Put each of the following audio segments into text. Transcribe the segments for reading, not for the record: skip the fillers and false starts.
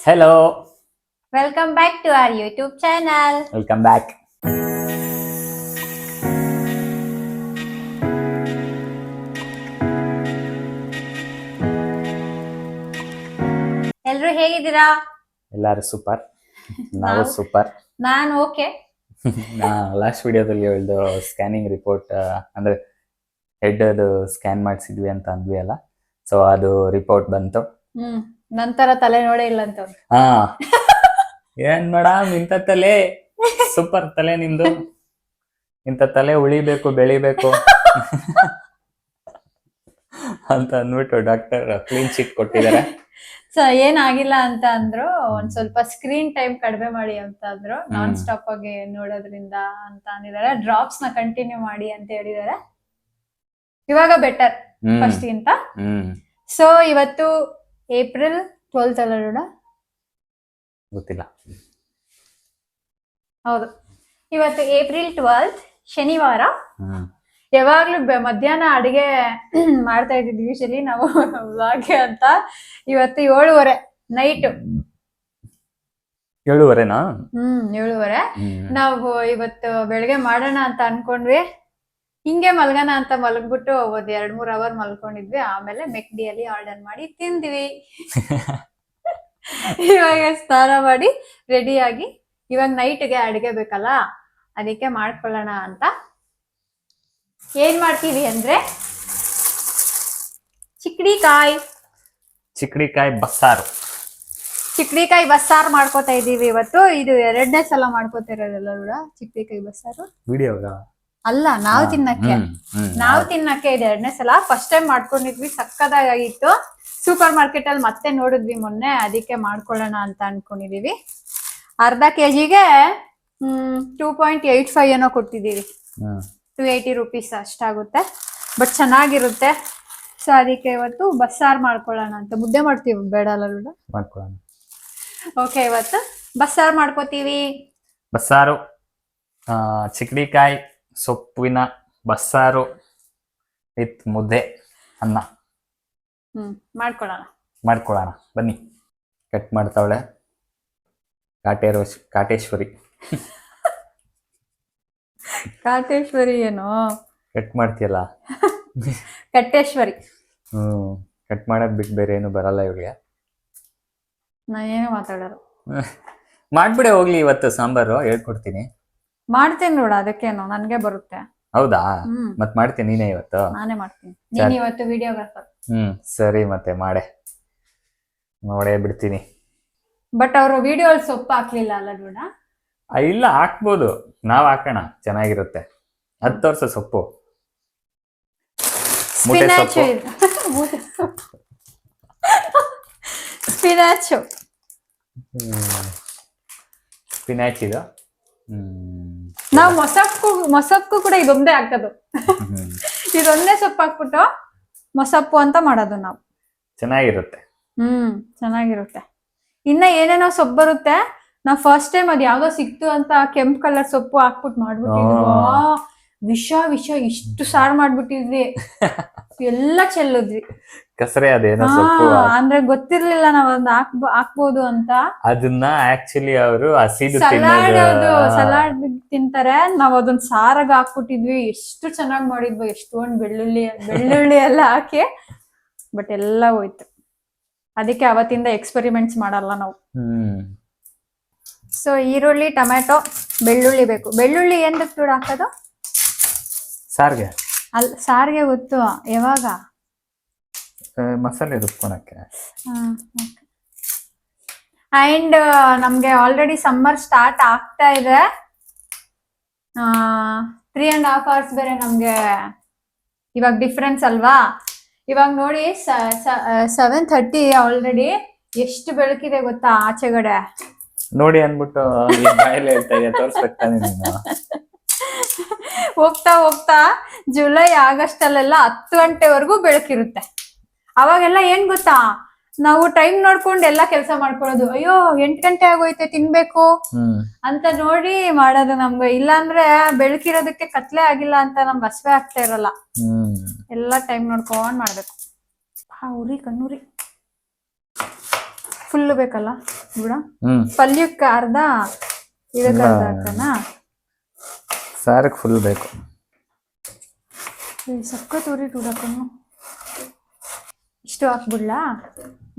Hello, Welcome back to our YouTube channel. welcome back. ಎಲ್ರು ಹೇಗಿದ್ದೀರಾ? ಎಲ್ಲರೂ ಸೂಪರ್. ನಾವು ನಾವು ಸೂಪರ್. ನಾನು ಓಕೆ. ಲಾಸ್ಟ್ ವಿಡಿಯೋದಲ್ಲಿ ಹೇಳ್ದು ಸ್ಕ್ಯಾನಿಂಗ್ ರಿಪೋರ್ಟ್ ಅಂದ್ರೆ ಹೆಡ್ ಅದು ಸ್ಕ್ಯಾನ್ ಮಾಡಿಸಿದ್ವಿ ಅಂತ ಅಂದ್ವಿ ಅಲ್ಲ, ಸೊ ಅದು ರಿಪೋರ್ಟ್ ಬಂತು. ನಂತರ ತಲೆ ನೋಡೇ ಇಲ್ಲ ಅಂತ ಅವ್ರು. ಹಾ ಏನ್ ಮೇಡಮ್ ಇಂಥ ತಲೆ, ಸೂಪರ್ ತಲೆ ನಿಮ್ದು, ಇಂಥ ತಲೆ ಉಳಿಬೇಕು ಬೆಳಿಬೇಕು ಅಂತ ಅಂದ್ಬಿಟ್ಟು ಡಾಕ್ಟರ್ ಕ್ಲೀನ್ ಶೀಟ್ ಕೊಟ್ಟಿದ್ದಾರೆ. ಸೊ ಏನಾಗಿಲ್ಲ ಅಂತ ಅಂದ್ರು, ಒಂದ್ ಸ್ವಲ್ಪ ಸ್ಕ್ರೀನ್ ಟೈಮ್ ಕಡಿಮೆ ಮಾಡಿ ಅಂತ ಅಂದ್ರು. ನಾನ್ ಸ್ಟಾಪ್ ಆಗಿ ನೋಡೋದ್ರಿಂದ ಅಂತ ಅಂದಿದ್ದಾರೆ. ಡ್ರಾಪ್ಸ್ ನ ಕಂಟಿನ್ಯೂ ಮಾಡಿ ಅಂತ ಹೇಳಿದ್ದಾರೆ. ಇವಾಗ ಬೆಟರ್ ಫಸ್ಟ್ ಗಿಂತ. ಸೊ ಇವತ್ತು ಏಪ್ರಿಲ್ 12th ಅಲ್ಲ ನೋಡ? ಗೊತ್ತಿಲ್ಲ. ಹೌದು, ಇವತ್ತು ಏಪ್ರಿಲ್ 12th ಶನಿವಾರ. ಯಾವಾಗ್ಲೂ ಮಧ್ಯಾಹ್ನ ಅಡಿಗೆ ಮಾಡ್ತಾ ಇದ್ದಿದ್ವಿ ಯೂಶಲಿ ನಾವು ವ್ಲಾಗ್ ಅಂತ. ಇವತ್ತು 7:30 ನೈಟ್. 7:30ನಾ? 7:30 ನಾವು ಇವತ್ತು ಬೆಳಗ್ಗೆ ಮಾಡೋಣ ಅಂತ ಅನ್ಕೊಂಡ್ವಿ. ಹಿಂಗೆ ಮಲ್ಗನ ಅಂತ ಮಲಗ್ಬಿಟ್ಟು ಒಂದ್ 2-3 ಅವರ್ ಮಲ್ಕೊಂಡಿದ್ವಿ. ಆಮೇಲೆ ಮೆಕ್ಡಿಯಲ್ಲಿ ಆರ್ಡರ್ ಮಾಡಿ ತಿಂದ್ವಿ. ಇವಾಗ ಸ್ನಾನ ಮಾಡಿ ರೆಡಿ ಆಗಿ ಇವಾಗ ನೈಟ್ಗೆ ಅಡಿಗೆ ಬೇಕಲ್ಲ, ಅದಕ್ಕೆ ಮಾಡ್ಕೊಳ್ಳೋಣ ಅಂತ. ಏನ್ ಮಾಡ್ತೀವಿ ಅಂದ್ರೆ ಚಿಕ್ಕಡಿಕಾಯಿ ಬಸ್ಸಾರು. ಚಿಕ್ಕಡಿಕಾಯಿ ಬಸ್ಸಾರು ಮಾಡ್ಕೋತಾ ಇದೀವಿ ಇವತ್ತು. ಇದು 2ನೇ ಸಲ ಮಾಡ್ಕೋತಿರೋದಲ್ಲ ಕೂಡ ಚಿಕ್ಕಡಿಕಾಯಿ ಬಸ್ಸಾರು. ವಿಡಿಯೋಗ ಅಲ್ಲ, ನಾವು ತಿನ್ನಕ್ಕೆ ಇದು 2ನೇ ಸಲ. ಫಸ್ಟ್ ಟೈಮ್ ಮಾಡ್ಕೊಂಡಿದ್ವಿ, ಸಕ್ಕದಾಗಿತ್ತು. ಸೂಪರ್ ಮಾರ್ಕೆಟ್ ಅಲ್ಲಿ ಮತ್ತೆ ನೋಡಿದ್ವಿ ಮೊನ್ನೆ, ಅದಕ್ಕೆ ಮಾಡ್ಕೊಳ್ಳೋಣ ಅಂತ ಅನ್ಕೊಂಡಿದೀವಿ. ಅರ್ಧ ಕೆಜಿಗೆ 2.85 ಏನೋ ಕೊಟ್ಟಿದೀವಿ. 280 rupees ಅಷ್ಟಾಗುತ್ತೆ, ಬಟ್ ಚೆನ್ನಾಗಿರುತ್ತೆ. ಸೊ ಅದಕ್ಕೆ ಇವತ್ತು ಬಸ್ಸಾರು ಮಾಡ್ಕೊಳ್ಳೋಣ ಅಂತ. ಮುದ್ದೆ ಮಾಡ್ತೀವಿ, ಬೇಡ ಅಲ್ಲ ಮಾಡ್ಕೊಳ್ಳೋಣ. ಓಕೆ, ಇವತ್ತು ಬಸ್ಸಾರು ಮಾಡ್ಕೋತೀವಿ. ಬಸ್ಸಾರು, ಚಿಕ್ಕಡಿಕಾಯಿ ಸೊಪ್ಪಿನ ಬಸ್ಸಾರು ವಿತ್ ಮುದ್ದೆ ಅನ್ನ ಮಾಡ್ಕೊಳ್ಳೋಣ ಬನ್ನಿ. ಕಟ್ ಮಾಡ್ತಾವಳೆ ಕಾಟೇಶ್ವರಿ. ಕಾಟೇಶ್ವರಿ ಏನೋ ಕಟ್ ಮಾಡ್ತೀಯಲ್ಲ, ಕಟ್ಟೇಶ್ವರಿ. ಕಟ್ ಮಾಡಕ್ ಬಿಟ್ಟು ಬೇರೆ ಏನು ಬರಲ್ಲ ಇವಳಿಗೆ. ನಾ ಏನು ಮಾತಾಡೋರು. ಮಾಡ್ಬಿಡೆ ಹೋಗ್ಲಿ. ಇವತ್ತು ಸಾಂಬಾರು ಹೇಳ್ಕೊಡ್ತೀನಿ. ಮಾಡ್ತೀನಿ ನೋಡ, ಅದಕ್ಕೇನು ನನ್ಗೆ ಬರುತ್ತೆ. ಹೌದಾ? ಮತ್ ಮಾಡ್ತೀನಿ ನೀನೇ ಇವತ್ತು? ನಾನೇ ಮಾಡ್ತೀನಿ. ನೀನ್ ಇವತ್ತು ವಿಡಿಯೋಗ್ರಾಫರ್. ಸರಿ, ಮತ್ತೆ ನೋಡೇ ಬಿಡ್ತೀನಿ. ಬಟ್ ಅವರು ವಿಡಿಯೋ ಸೊಪ್ಪು ಹಾಕ್ಲಿಲ್ಲ ಅಲ್ಲ ನೋಡ? ಇಲ್ಲ, ಹಾಕ್ಬೋದು, ನಾವ್ ಹಾಕೋಣ, ಚೆನ್ನಾಗಿರುತ್ತೆ. 10 ವರ್ಷ ಸೊಪ್ಪು, ಸ್ಪಿನಾಚ್ ಇದು. ನಾವು ಮೊಸಪ್ಪು ಕೂಡ ಇದೊಂದೇ ಹಾಕೋದು. ಇದೊಂದೇ ಸೊಪ್ಪು ಹಾಕ್ಬಿಟ್ಟು ಮೊಸಪ್ಪು ಅಂತ ಮಾಡೋದು ನಾವು. ಚೆನ್ನಾಗಿರುತ್ತೆ. ಚೆನ್ನಾಗಿರುತ್ತೆ. ಇನ್ನ ಏನೇನೋ ಸೊಪ್ಪು ಬರುತ್ತೆ. ನಾವ್ ಫಸ್ಟ್ ಟೈಮ್ ಅದ್ ಯಾವ್ದೋ ಸಿಕ್ತು ಅಂತ ಕೆಂಪು ಕಲರ್ ಸೊಪ್ಪು ಹಾಕ್ಬಿಟ್ಟು ಮಾಡ್ಬಿಟ್ಟಿದ್ವಿ. ವಿಷ ಇಷ್ಟು ಸಾರು ಮಾಡ್ಬಿಟ್ಟಿದ್ವಿ. ಎಲ್ಲ ಚೆಲ್ಲಿದ್ವಿ. ಕಸರೆ ಅದೇನೋ ಸೊಪ್ಪು ಅಂದ್ರೆ ಗೊತ್ತಿರ್ಲಿಲ್ಲ ನಾವ್ ಒಂದ್ ಹಾಕ್ಬೋದು ಅಂತ. ಅದನ್ನ ಆಕ್ಚುಲಿ ಅವರು ಸಲಾಡ್ ತಿಂತಾರೆ, ನಾವ್ ಅದನ್ನ ಸಾರಾಗ ಹಾಕ್ಬಿಟ್ಟಿದ್ವಿ. ಎಷ್ಟು ಚೆನ್ನಾಗ್ ಮಾಡಿದ್ವಿ, ಎಷ್ಟೊಂದ್ ಬೆಳ್ಳುಳ್ಳಿ ಎಲ್ಲ ಹಾಕಿ. ಬಟ್ ಎಲ್ಲ ಹೋಯ್ತು. ಅದಕ್ಕೆ ಅವತ್ತಿಂದ ಎಕ್ಸ್ಪೆರಿಮೆಂಟ್ಸ್ ಮಾಡಲ್ಲ ನಾವು. ಸೊ ಈರುಳ್ಳಿ, ಟೊಮೆಟೊ, ಬೆಳ್ಳುಳ್ಳಿ ಬೇಕು. ಬೆಳ್ಳುಳ್ಳಿ ಏನ್ ಬೇಕು ಹಾಕೋದು? ಸಾರ್ಗೆ. ಸಾರಿಗೆ ಗೊತ್ತು, ಯಾವಾಗ? ಮಸಾಲೆ ರುಬ್ಕೊಳಕ್ಕೆ. ಅಂಡ್ ನಮ್ಗೆ ಆಲ್ರೆಡಿ ಸಮ್ಮರ್ ಸ್ಟಾರ್ಟ್ ಆಗ್ತಾ ಇದೆ. 3.5 hours ಬೇರೆ ನಮ್ಗೆ ಇವಾಗ ಡಿಫ್ರೆನ್ಸ್ ಅಲ್ವಾ? ಇವಾಗ ನೋಡಿ 7:30 ಆಲ್ರೆಡಿ. ಎಷ್ಟು ಬೆಳಕಿದೆ ಗೊತ್ತಾ ಆಚೆಗಡೆ? ನೋಡಿ ಅನ್ಬಿಟ್ಟು ಹೇಳ್ತಾ ಇದೆಯಾ, ತೋರ್ಸ್ಬೇಕಾನೆ ನೀನು. ಹೋಗ್ತಾ ಹೋಗ್ತಾ ಜುಲೈ ಆಗಸ್ಟ್ ಅಲ್ಲೆಲ್ಲ 10 ಗಂಟೆವರೆಗೂ ಬೆಳಕಿರುತ್ತೆ. ಅವಾಗೆಲ್ಲ ಏನ್ ಗೊತ್ತಾ, ನಾವು ಟೈಮ್ ನೋಡ್ಕೊಂಡು ಎಲ್ಲಾ ಕೆಲಸ ಮಾಡ್ಕೊಳ್ಳೋದು. ಅಯ್ಯೋ 8 ಗಂಟೆ ಆಗೋಯ್ತೆ, ತಿನ್ಬೇಕು ಅಂತ ನೋಡಿ ಮಾಡೋದು ನಮ್ಗೆ. ಇಲ್ಲಾಂದ್ರೆ ಬೆಳಕಿರೋದಕ್ಕೆ ಕತ್ಲೆ ಆಗಿಲ್ಲ ಅಂತ ನಮ್ಗೆ ಹಸ್ವೆ ಆಗ್ತಾ ಇರಲ್ಲ. ಎಲ್ಲಾ ಟೈಮ್ ನೋಡ್ಕೊಂಡ್ ಮಾಡ್ಬೇಕು. ಉರಿ ಕಣ್ಣೂರಿ ಫುಲ್ ಬೇಕಲ್ಲ. ಬಿಡ ಹ್ಮ್ ಪಲ್ಯಕ್ಕೆ ಅರ್ಧ ಇದಕ್ಕೆ ಅರ್ಧ ಹಾಕಣ. ಸಾರಕ್ಕೆ ಫುಲ್ ಬೇಕು. ಸಖತ್ ಉರಿ ಡೂಡಕ್ಕನು. ಇಷ್ಟು ಹಾಕ್ಬಿಡ್ಲಾ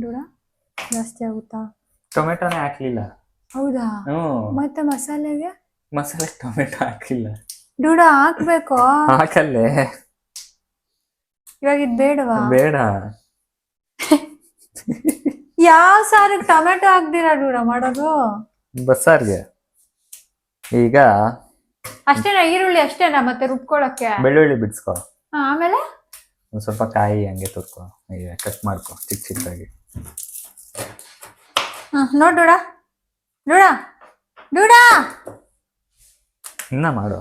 ಡೂಡ? ಜಾಸ್ತಿ ಆಗುತ್ತಾ? ಟೊಮೆಟೊನೇ ಹಾಕ್ಲಿಲ್ಲ. ಹೌದಾ? ಹ್ಮ್ ಮತ್ತೆ ಮಸಾಲೆಗೆ ಟೊಮೆಟೊ ಹಾಕ್ಲಿಲ್ಲ. ಡೂಡ ಹಾಕ್ಬೇಕು. ಹಾಕಲ್ಲೇ. ಇವಾಗ ಇದು ಬೇಡವಾ? ಬೇಡ. ಯಾವ ಸಾರಿಗೆ ಟೊಮೆಟೊ ಹಾಕ್ದಿರಾ ಡೂಡ ಮಾಡೋದು? ಬಸ್ಸಾರ್ಗೆ. ಈಗ ಅಷ್ಟೇನಾ? ಈರುಳ್ಳಿ ಅಷ್ಟೇನಾ ಮತ್ತೆ ರುಬ್ಕೊಳಕ್ಕೆ? ಬೆಳ್ಳುಳ್ಳಿ ಬಿಡ್ಸ್ಕೊ. ಆಮೇಲೆ ಒಂದ್ ಸ್ವಲ್ಪ ಕಾಯಿ ಹಂಗೆ ತುರ್ಕೊ, ಕಟ್ ಮಾಡ್ಕೊ ಚಿಕ್ಕ ಚಿಕ್ಕದಾಗಿ. ನೋಡ್ ಡೂಡ ಡೂಡ ಡೂಡ ಇನ್ನ ಮಾಡು.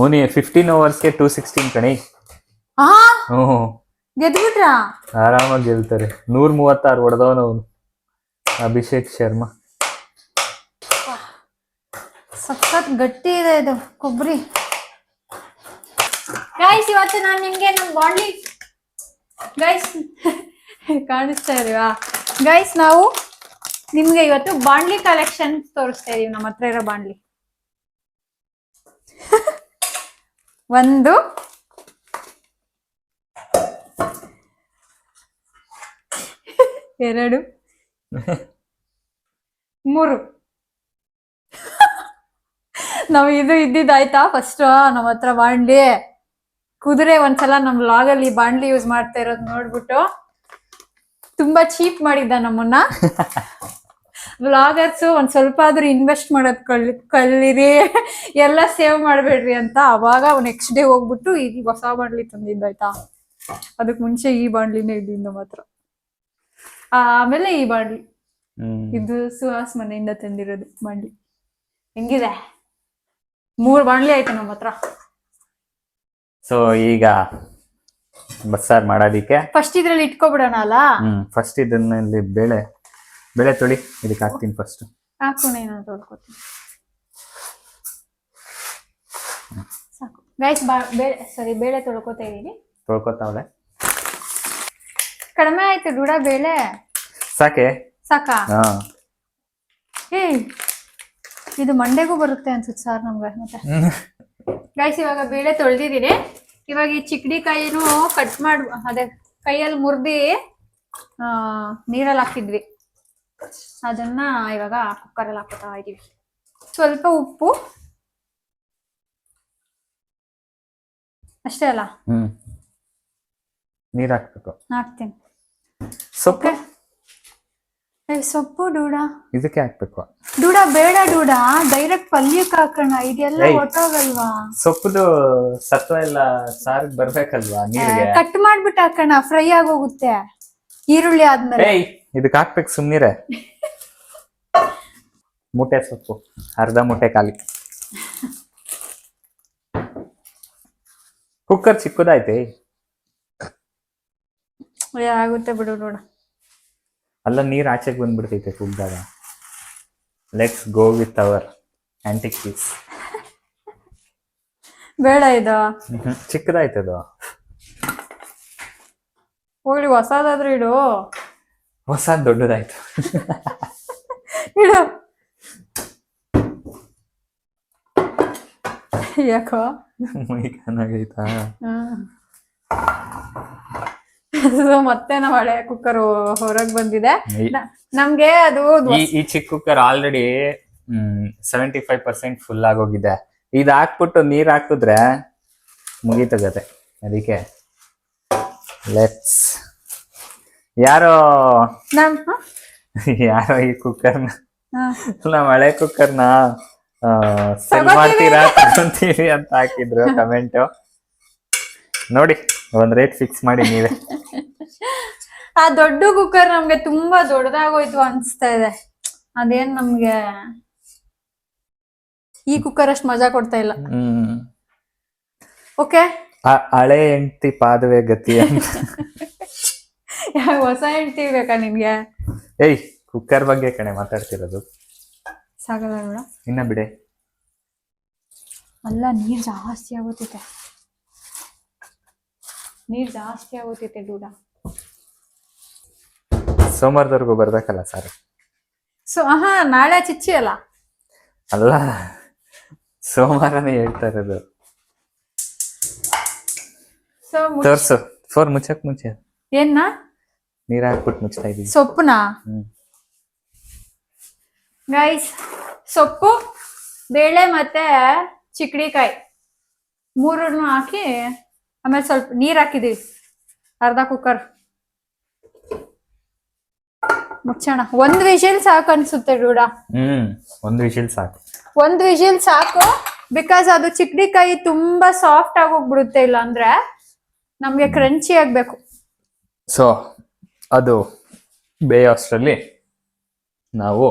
ಓನಿ 15 ಓವರ್ಸ್ಗೆ 216 ಕಣಿ. ಆ ಹ್ಞೂ ಗೆದ್ಬಿಟ್ರಾ? ಆರಾಮಾಗಿ ಗೆಲ್ತಾರೆ. 136 ಹೊಡೆದವನು ಅಭಿಷೇಕ್ ಶರ್ಮಾ. ಸಖತ್ ಗಟ್ಟಿ ಇದೆ ಇದು ಕೊಬ್ಬರಿ. ಗೈಸ್ ಇವತ್ತು ನಾನು ನಿಮ್ಗೆ ನಮ್ಮ ಬಾಂಡ್ಲಿ ಗೈಸ್ ಕಾಣಿಸ್ತಾ ಇದೀವಾ ಗೈಸ್? ನಾವು ನಿಮ್ಗೆ ಇವತ್ತು ಬಾಂಡ್ಲಿ ಕಲೆಕ್ಷನ್ ತೋರಿಸ್ತಾ ಇದೀವಿ. ನಮ್ಮ ಹತ್ರ ಇರೋ ಬಾಂಡ್ಲಿ. ಒಂದು ಎರಡು ಮೂರು. ನಾವು ಇದು ಇದ್ದಿದ್ದಾಯ್ತಾ ಫಸ್ಟ್ ನಮ್ಮ ಹತ್ರ ಬಾಂಡ್ಲಿ. ಕುದುರೆ ಒಂದ್ಸಲ ನಮ್ ಲಾಗಲ್ಲಿ ಬಾಂಡ್ಲಿ ಯೂಸ್ ಮಾಡ್ತಾ ಇರೋದು ನೋಡ್ಬಿಟ್ಟು ತುಂಬಾ ಚೀಪ್ ಮಾಡಿದ್ದ ನಮ್ಮನ್ನ. ವ್ಲಾಗರ್ಸ್ ಒಂದ್ ಸ್ವಲ್ಪ ಆದ್ರೂ ಇನ್ವೆಸ್ಟ್ ಮಾಡೋದ್ ಕಲಿರಿ, ಎಲ್ಲ ಸೇವ್ ಮಾಡ್ಬೇಡ್ರಿ ಅಂತ. ಅವಾಗ ನೆಕ್ಸ್ಟ್ ಡೇ ಹೋಗ್ಬಿಟ್ಟು ಈಗ ಹೊಸ ಬಾಂಡ್ಲಿ ತಂದಿದ್ದಾಯ್ತಾ. ಅದಕ್ ಮುಂಚೆ ಈ ಬಾಂಡ್ಲಿನೇ ಇದ್ದಿದ್ದು ನಮ್ಮ ಹತ್ರ. ಆಮೇಲೆ ಈ ಬಾಂಡ್ಲಿ ಇದು ಸುಹಾಸ್ ಮನೆಯಿಂದ ತಂದಿರೋದು ಬಾಂಡ್ಲಿ. ಹೆಂಗಿದೆ? 3 ಬಾಂಡ್ಲಿ ಆಯ್ತು ನಮ್ಮ ಹತ್ರ. ಸೊ ಈಗ ಬಸ್ಸಾರ್ ಮಾಡೋದಿಕ್ಕೆ ಫಸ್ಟ್ ಇದ್ರಲ್ಲಿ ಇಟ್ಕೊಬಿಡೋಣ ಅಲ್ಲ? ಫಸ್ಟ್ ಇದನ್ನಲ್ಲಿ ಬೇಳೆ ತೊಳಿ ಇದಕ್ಕೆ ಹಾಕ್ತೀನಿ ಫಸ್ಟ್. ಹಾಕೋಣ, ನಾನು ತೊಳ್ಕೊತೀನಿ. ಸಾಕು ಗೈಸ್. ಬೇಳೆ ತೊಳ್ಕೊತಾ ಇದೀನಿ. ತೊಳ್ಕೊತಾವಳೆ. ಕಡಿಮೆ ಆಯ್ತು ಡೂಡ ಬೇಳೆ. ಸಾಕೆ? ಸಾಕಾ? ಹಾ. ಇದು ಮಂಡೆಗೂ ಬರುತ್ತೆ ಅನ್ಸುತ್ತೆ ಸಾರ್ ನಮ್ಗೆ. ಮತ್ತೆ ಗೈಸ್ ಇವಾಗ ಬೇಳೆ ತೊಳ್ದಿದೀನಿ. ಇವಾಗ ಈ ಚಿಕ್ಕಡಿ ಕಾಯಿನೂ ಕಟ್ ಮಾಡಿ ಅದೇ ಕೈಯಲ್ಲಿ ಮುರ್ದಿ ನೀರಲ್ಲಿ ಹಾಕಿದ್ವಿ. ಅದನ್ನ ಇವಾಗ ಕುಕ್ಕರಲ್ಲಿ ಹಾಕೋತಾ ಇದೀವಿ. ಸ್ವಲ್ಪ ಉಪ್ಪು ಅಷ್ಟೇ ಅಲ್ಲ? ನೀರ್ ಹಾಕ್ಬೇಕು. ಹಾಕ್ತೀನಿ. ಸೊಪ್ಪು ಸೊಪ್ಪು ಡೂಡ ಇದಕ್ಕೆ ಹಾಕ್ಬೇಕು. ಡೂಡ ಬೇಡ ಡೂಡ, ಡೈರೆಕ್ಟ್ ಪಲ್ಯಕ್ಕೆ ಹಾಕೋಣ. ಇದೆಲ್ಲ ಒಟ್ಟೋಗಲ್ವಾ? ಸೊಪ್ಪುದು ಸತ್ವ ಎಲ್ಲ ಸಾರಿಗೆ ಬರ್ಬೇಕಲ್ವಾ ನೀರಿಗೆ. ಕಟ್ ಮಾಡ್ಬಿಟ್ಟು ಹಾಕೋಣ, ಫ್ರೈ ಆಗೋಗುತ್ತೆ ಈರುಳ್ಳಿ ಆದ್ಮೇಲೆ. ಇದಕ್ಕೆ ಹಾಕ್ಬೇಕು ಸುಮ್ನಿರೆ. ಮೂಟೆ ಸೊಪ್ಪು ಅರ್ಧ ಮೂಟೆ ಖಾಲಿ. ಕುಕ್ಕರ್ ಚಿಕ್ಕದಾಯ್ತೆ. ಆಗುತ್ತೆ ಬಿಡು ನೋಡ. ಅಲ್ಲ ನೀರ್ ಆಚೆಗೆ ಬಂದ್ಬಿಡ್ತೈತೆ ಕುಗ್ದಾಗ. Let's go with our antique piece. ಬೇಡ ಇದು ಚಿಕ್ಕದಾಯ್ತದು. ಹೋಗ್ಲಿ ಹೊಸದಾದ್ರೂ ಇಡು. ಹೊಸ ದೊಡ್ಡದಾಯ್ತು. ಇಡು. ಯಾಕೋ ಮೈಗಾನಾಗೈತಾ? ಮತ್ತೆ ನಮ್ಮ ಹಳೆ ಕುಕ್ಕರ್ ಹೊರಗ್ ಬಂದಿದೆ ನಮ್ಗೆ. ಅದು ಈ ಚಿಕ್ಕ ಕುಕ್ಕರ್ ಆಲ್ರೆಡಿ 75% ಫುಲ್ ಆಗೋಗಿದೆ. ಇದ್ ಹಾಕ್ಬಿಟ್ಟು ನೀರ್ ಹಾಕಿದ್ರೆ ಮುಗೀತಗತ್ತೆ. ಅದಕ್ಕೆ ಲೆಟ್ಸ್ ಯಾರೋ ಈ ಕುಕ್ಕರ್ನ, ನಮ್ಮ ಹಳೆ ಕುಕ್ಕರ್ನ ಸೆಲ್ ಮಾಡ್ತೀರಾ ತಗೊಂತೀವಿ ಅಂತ ಹಾಕಿದ್ರು ಕಮೆಂಟ್. ನೋಡಿ ಒಂದ್ ರೇಟ್ ಫಿಕ್ಸ್ ಮಾಡಿ ನೀವೇ. ಆ ದೊಡ್ಡ ಕುಕ್ಕರ್ ನಮ್ಗೆ ತುಂಬಾ ದೊಡ್ಡದಾಗೋಯ್ತು ಅನ್ಸ್ತಾ ಇದೆ. ಅದೇನ್ ನಮ್ಗೆ ಈ ಕುಕ್ಕರ್ ಅಷ್ಟು ಮಜಾ ಕೊಡ್ತಾ ಇಲ್ಲ. ಓಕೆ, ಹಳೆ ಹೆಂಡತಿ ಪಾದವೇ ಗತಿ ಅಂತ. ಹೊಸ ಹೆಂಡತಿ ಬೇಕಾ ನಿನ್ಗೆ? ಏಯ್ ಕುಕ್ಕರ್ ಬಗ್ಗೆ ಕಣೆ ಮಾತಾಡ್ತಿರೋದು. ಸಾಗಲ್ಲ ನೋಡ ಇನ್ನ ಬಿಡೆ. ಅಲ್ಲ ನೀರ್ ಜಾಸ್ತಿ ಆಗುತ್ತೈತೆ, ನೀರ್ ಜಾಸ್ತಿ ಆಗುತ್ತೈತೆ ಡೂಡ. ಸೋಮವಾರದವರೆಗೂ ಬರ್ಬೇಕಲ್ಲ ಸಾರು. ನಾಳೆ ಚಿಚ್ಚಿ ಅಲ್ಲ. ಅಲ್ಲ, ಸೋಮವಾರನೇ ಹೇಳ್ತಾ ಇರೋದು. ಸೊ ತೋರ್ಸು. ಮುಚ್ಚಕ್ ಮುಂಚೆ ಏನ್ನ ನೀರ್ ಹಾಕ್ಬಿಟ್ಟು ಮುಚ್ತಾ ಇದೀವಿ. ಸೊಪ್ಪುನ ಗೈಸ್, ಸೊಪ್ಪು, ಬೇಳೆ ಮತ್ತೆ ಚಿಕ್ಕಡಿಕಾಯಿ ಮೂರನ್ನು ಹಾಕಿ ಆಮೇಲೆ ಸ್ವಲ್ಪ ನೀರ್ ಹಾಕಿದೀವಿ, ಅರ್ಧ ಕುಕ್ಕರ್. ಮುಚ್ಚೋಣ. 1 ವಿಷಲ್ ಸಾಕು ಅನ್ಸುತ್ತೆ ರೂಢ. 1 ವಿಷಲ್ ಸಾಕು. 1 ವಿಷಲ್ ಸಾಕು, ಬಿಕಾಸ್ ಅದು ಚಿಕ್ಕಡಿಕಾಯಿ ತುಂಬಾ ಸಾಫ್ಟ್ ಆಗೋಗ್ಬಿಡುತ್ತೆ, ಇಲ್ಲ ಅಂದ್ರೆ ನಮ್ಗೆ ಕ್ರಂಚಿ ಆಗ್ಬೇಕು. ಸೊ ಅದು ಬೇಯೋಷ್ಟರಲ್ಲಿ ನಾವು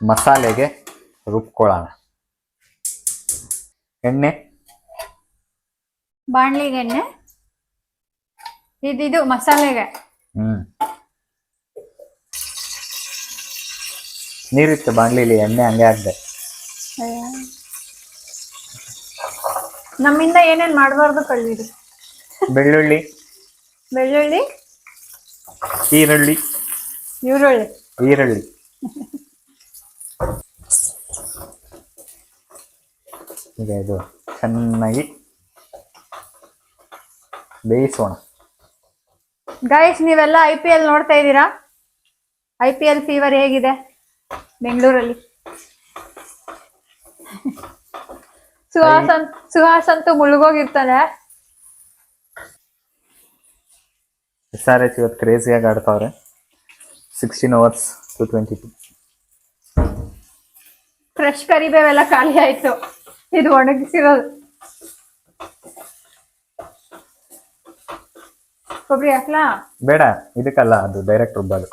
ಮಸಾಲೆಗೆ ರುಬ್ಕೊಳ್ಳೋಣ. ಎಣ್ಣೆ, ಬಾಣ್ಲಿಗೆ ಎಣ್ಣೆ, ಇದು ಮಸಾಲೆಗೆ. ನೀರಿತ್ತು ಬಾಣ್ಲಿಲಿ, ಎಣ್ಣೆ ಹಂಗೆ ಹಾಕ್ದೆ. ನಮ್ಮಿಂದ ಏನೇನ್ ಮಾಡಬಾರ್ದು ಕಳ್ದಿರಿ. ಬೆಳ್ಳುಳ್ಳಿ, ಈರುಳ್ಳಿ. ಈಗ ಇದು ಚೆನ್ನಾಗಿ ಬೇಯಿಸೋಣ. ಗೈಸ್, ನೀವೆಲ್ಲ IPL ನೋಡ್ತಾ ಇದ್ದೀರಾ? IPL ಫೀವರ್ ಹೇಗಿದೆ ಬೆಂಗಳೂರಲ್ಲಿ? ಸುಹಾಸ್ ಅಂತೂ ಮುಳುಗೋಗಿರ್ತಾನೆ. SRH ಇವತ್ತು ಕ್ರೇಜಿಯಾಗಿ ಆಡ್ತಾವ್ರೆ. 16 overs to 22. ಫ್ರೆಶ್ ಕರಿಬೇವೆಲ್ಲ ಖಾಲಿ ಆಯ್ತು, ಇದು ಒಣಗಿಸಿರೋದು. ಕೊಬ್ಬರಿ ಹಾಕ್ಲಾ? ಬೇಡ, ಇದಕ್ಕಲ್ಲ, ಅದು ಡೈರೆಕ್ಟ್ ರುಬ್ಬೋದು.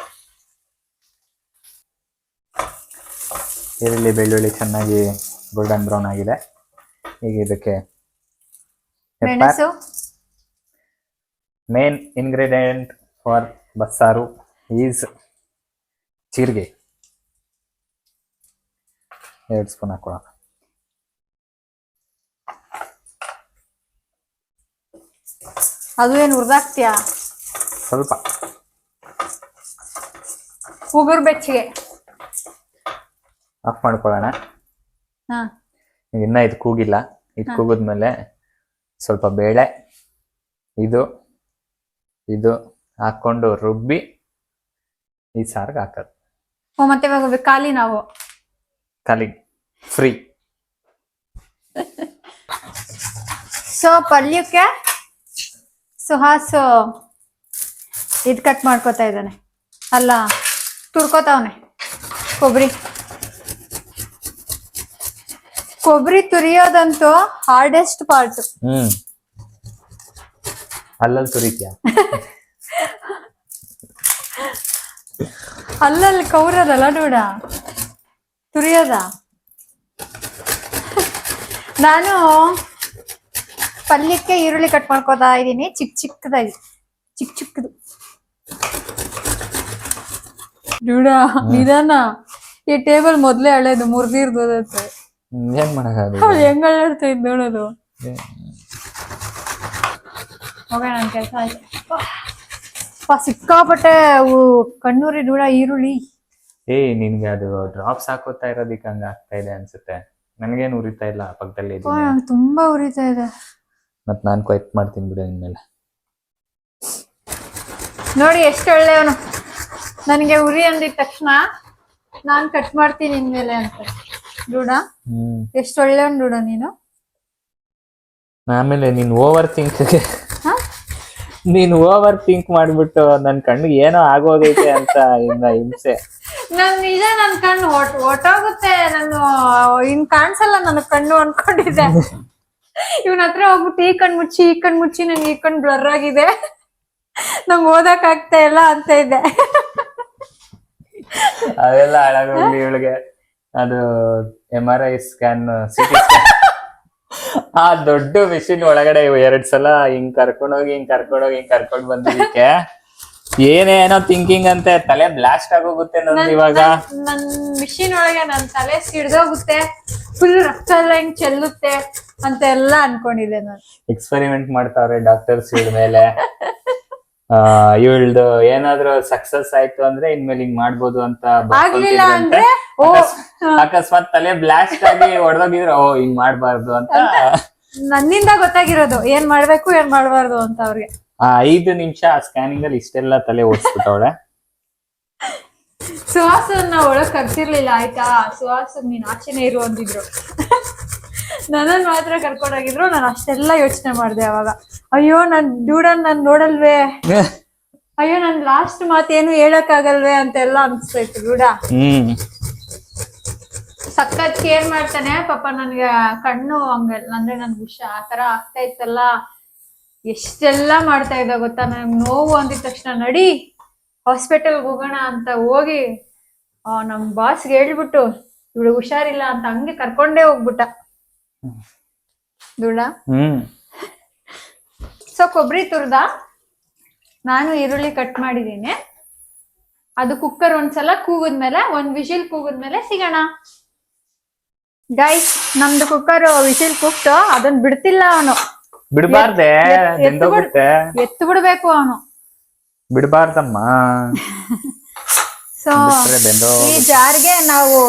ಈರುಳ್ಳಿ ಬೆಳ್ಳುಳ್ಳಿ ಚೆನ್ನಾಗಿ ಗೋಲ್ಡನ್ ಬ್ರೌನ್ ಆಗಿದೆ. ಈಗ ಇದಕ್ಕೆ ಮೆಣಸು. ಮೇನ್ ಇಂಗ್ರೀಡಿಯೆಂಟ್ ಫಾರ್ ಬಸ್ಸಾರು ಈಸ್ ಜೀರಿಗೆ. 2 ಸ್ಪೂನ್ ಹಾಕೋಣ. ಅದು ಏನು ಹುರ್ದಾಕ್ತಿಯಾ? ಸ್ವಲ್ಪ ಉಗುರು ಬೆಚ್ಚಗೆ ಆಫ್ ಮಾಡ್ಕೊಳ್ಳೋಣ. ಇನ್ನ ಇದು ಕೂಗಿಲ್ಲ. ಇದು ಕೂಗಿದ್ಮೇಲೆ ಸ್ವಲ್ಪ ಬೇಳೆ ಇದು ಹಾಕೊಂಡು ರುಬ್ಬಿ ಈ ಸಾರ್ಗೆ ಹಾಕೋದು. ಮತ್ತೆ ಇವಾಗ ಖಾಲಿ ಫ್ರೀ. ಸೊ ಪಲ್ಯಕ್ಕೆ ಸುಹಾಸ್ ಇದು ಕಟ್ ಮಾಡ್ಕೋತಾ ಇದ್ದಾನೆ, ಅಲ್ಲ ತುರ್ಕೋತಾವನೆ. ಕೊಬ್ಬರಿ ತುರಿಯೋದಂತೂ ಹಾರ್ಡೆಸ್ಟ್ ಪಾರ್ಟ್. ಅಲ್ಲಲ್ಲಿ ತುರಿತ್ಯಾ? ಅಲ್ಲಲ್ಲಿ ಕೌರದಲ್ಲ ನೋಡ, ತುರಿಯೋದ. ನಾನು ಪಲ್ಯಕ್ಕೆ ಈರುಳ್ಳಿ ಕಟ್ ಮಾಡ್ಕೋತಾ ಇದ್ದೀನಿ, ಚಿಕ್ಕದು. ನೋಡ ನಿಧಾನ, ಈ ಟೇಬಲ್ ಮೊದ್ಲೇ ಹಳೇದು, ಮುರಿದಿರ್ದೋದತ್ತೆ. ಏನ್ ಮಾಡಕ್ಕಾಗಲ್ಲ, ಅವ್ಳು ಹೆಂಗ್ ಅಳ್ಳಾಡ್ತಾ ಇದ್ ನೋಡೋದು. ಹೋಗೋಣ, ನನ್ ಕೆಲಸ ಆಯ್ತು. ಸಿಕ್ಕಾಪಟ್ಟೆ ಕಣ್ಣೂರಿ ದೂರ ಈರುಳ್ಳಿ. ನಿನ್ಗೆ ಅದು ಡ್ರಾಪ್ಸ್ ಹಾಕೋತಾ ಇರೋದಿಕ್ಕೆ ಹಂಗ ಆಗ್ತಾ ಇದೆ ಅನ್ಸುತ್ತೆ. ನನ್ಗೇನು ಉರಿತಾ ಇಲ್ಲ, ಪಕ್ಕದಲ್ಲಿ ತುಂಬಾ ಉರಿತಾ ಇದೆ. ಮತ್ ನಾನ್ ಕ್ವೈಟ್ ಮಾಡ್ತೀನಿ ಬಿಡು ಇನ್ಮೇಲೆ. ನೋಡಿ ಎಷ್ಟು ಒಳ್ಳೆಯವನು, ನನಗೆ ಉರಿ ಅಂದಿದ ತಕ್ಷಣ ನಾನ್ ಕಟ್ ಮಾಡ್ತೀನಿ ಇನ್ಮೇಲೆ ಅಂತ. ದೂಡ ಎಷ್ಟು ಒಳ್ಳೆಯವನು ದೂಡ ನೀನು. ಆಮೇಲೆ ನೀನು ಓವರ್ ಥಿಂಕ್ ಮಾಡ್ಬಿಟ್ಟು ನನ್ ಕಣ್ಣಿಗೆ ಏನೋ ಆಗೋಗೈತೆ ಅಂತ ಇನ್ನ ಹಿಂಸೆ. ನನ್ ಕಣ್ಣು ಹೊಟ್ಟೋಗುತ್ತೆ, ನಾನು ಇನ್ ಕಾಣಿಸಲ್ಲ ನನ್ನ ಕಣ್ಣು ಅನ್ಕೊಂಡಿದ್ದೆ. ಇವನ ಹತ್ರ ಹೋಗ್ಬಿಟ್ಟು ಈ ಕಣ್ ಮುಚ್ಚಿ ನಂಗೆ ಈ ಕಣ್ ಬ್ಲರ್ ಆಗಿದೆ, ನಂಗೆ ಓದಕ್ ಆಗ್ತಾ ಇಲ್ಲ ಅಂತ ಇದ್ದೆ. ಅದೆಲ್ಲ ಹಾಳಾಗೋಗ್ಲಿ ಇವಳಿಗೆ. ಅದು MRI ಸ್ಕ್ಯಾನ್, CT ಸ್ಕ್ಯಾನ್, ಆ ದೊಡ್ಡ ಮಿಷಿನ್ ಒಳಗಡೆ 2 ಸಲ ಹಿಂಗ್ ಕರ್ಕೊಂಡ್ ಬಂದಿದ್ದಕ್ಕೆ ಏನೇನೋ ಥಿಂಕಿಂಗ್ ಅಂತೆ, ತಲೆ ಬ್ಲಾಸ್ಟ್ ಆಗೋಗುತ್ತೆ ನಂದು ಇವಾಗ. ನನ್ ಮಿಷಿನ್ ಒಳಗೆ ನನ್ ತಲೆ ಸಿಡ್ದೋಗುತ್ತೆ, ಫುಲ್ ರಕ್ತ ಎಲ್ಲ ಹಿಂಗ್ ಚೆಲ್ಲುತ್ತೆ ಅಂತ ಎಲ್ಲ ಅನ್ಕೊಂಡಿದ್ದೆ ನಾನು. ಎಕ್ಸ್ಪೆರಿಮೆಂಟ್ ಮಾಡ್ತಾವ್ರೆ ಡಾಕ್ಟರ್ಸ್ ಇವ್ರ ಮೇಲೆ. ಇವಳ್ದು ಏನಾದ್ರು ಸಕ್ಸಸ್ ಆಯ್ತು ಅಂದ್ರೆ ಇನ್ಮೇಲೆ ಹಿಂಗ್ ಮಾಡ್ಬೋದು ಅಂತ ಆಗ್ಲಿಲ್ಲ ಬರ್ಕೊಂತಿದ್ರಂತೆ. ಅಂದ್ರೆ ಓ ಅಕಸ್ಮಾತ್ ತಲೆ ಬ್ಲಾಸ್ಟ್ ಆಗಿ ಹೊಡೆದೋಗಿದ್ರೆ ಓ ಹಿಂಗ್ ಮಾಡ್ಬಾರ್ದು ಅಂತ ನನ್ನಿಂದ ಗೊತ್ತಾಗಿರೋದು ಏನ್ ಮಾಡ್ಬೇಕು ಏನ್ ಮಾಡ್ಬಾರ್ದು ಅಂತ ಅವ್ರಿಗೆ. 5 ನಿಮಿಷ ಸ್ಕ್ಯಾನಿಂಗ್ ಅಲ್ಲಿ ಇಷ್ಟೆಲ್ಲ ತಲೆ ಓಡಿಸ್ಬಿಟ್ಟವಳೆ. ಸುಹಾಸನ್ನ ಒಳಗ್ ಕರ್ಸಿರ್ಲಿಲ್ಲ ಆಯ್ತಾ, ಸುಹಾಸ್ ನೀನ್ ಆಚೆನೆ ಇರು ಅಂದಿದ್ರು. ನನ್ನನ್ ಮಾತ್ರ ಕರ್ಕೊಂಡೋಗಿದ್ರು. ನಾನು ಅಷ್ಟೆಲ್ಲ ಯೋಚನೆ ಮಾಡ್ದೆ ಅವಾಗ. ಅಯ್ಯೋ ನನ್ ಡೂಡನ್ ನಾನ್ ನೋಡಲ್ವೇ, ಅಯ್ಯೋ ನನ್ ಲಾಸ್ಟ್ ಮಾತೇನು ಹೇಳಕ್ ಆಗಲ್ವೇ ಅಂತೆಲ್ಲ ಅನ್ಸ್ತಾಯ್ತು. ಡೂಡ ಸಖತ್ ಕೇರ್ ಮಾಡ್ತಾನೆ ಪಾಪ. ನನ್ಗೆ ಕಣ್ಣು ಹಂಗೆಲ್ಲ ಅಂದ್ರೆ ನನ್ ಹುಷ ಆತರ ಆಗ್ತಾ ಇತ್ತಲ್ಲ, ಎಷ್ಟೆಲ್ಲ ಮಾಡ್ತಾ ಇದ್ದ ಗೊತ್ತಾ. ನನ್ಗ್ ನೋವು ಅಂದಿದ ತಕ್ಷಣ ನಡಿ ಹಾಸ್ಪಿಟಲ್ ಹೋಗೋಣ ಅಂತ ಹೋಗಿ ನಮ್ ಬಾಸ್ಗೆ ಹೇಳ್ಬಿಟ್ಟು ಇವಳು ಹುಷಾರಿಲ್ಲ ಅಂತ ಹಂಗೆ ಕರ್ಕೊಂಡೇ ಹೋಗ್ಬಿಟ್ಟ ದುಡ. ಸೊ ಕೊಬ್ಬರಿ ತುರ್ದ, ನಾನು ಈರುಳ್ಳಿ ಕಟ್ ಮಾಡಿದೀನಿ. ಅದು ಕುಕ್ಕರ್ ಒಂದ್ಸಲ ಕೂಗಿದ್ಮೇಲೆ, ಒಂದ್ ವಿಶಿಲ್ ಕೂಗಿದ್ಮೇಲೆ ಸಿಗೋಣ ಗೈಸ್. ನಮ್ದು ಕುಕ್ಕರ್ ವಿಶಿಲ್ ಕೂಗ್ತು, ಅದನ್ನ ಬಿಡ್ತಿಲ್ಲ ಅವನು. ಬಿಡ್ಬಾರ್ದೆ, ಎತ್ತು ಬಿಡ್ಬೇಕು ಅವನು, ಬಿಡ್ಬಾರ್ದಮ್ಮ. ಸೊ ಈ ಜಾರ್ಗೆ ನಾವು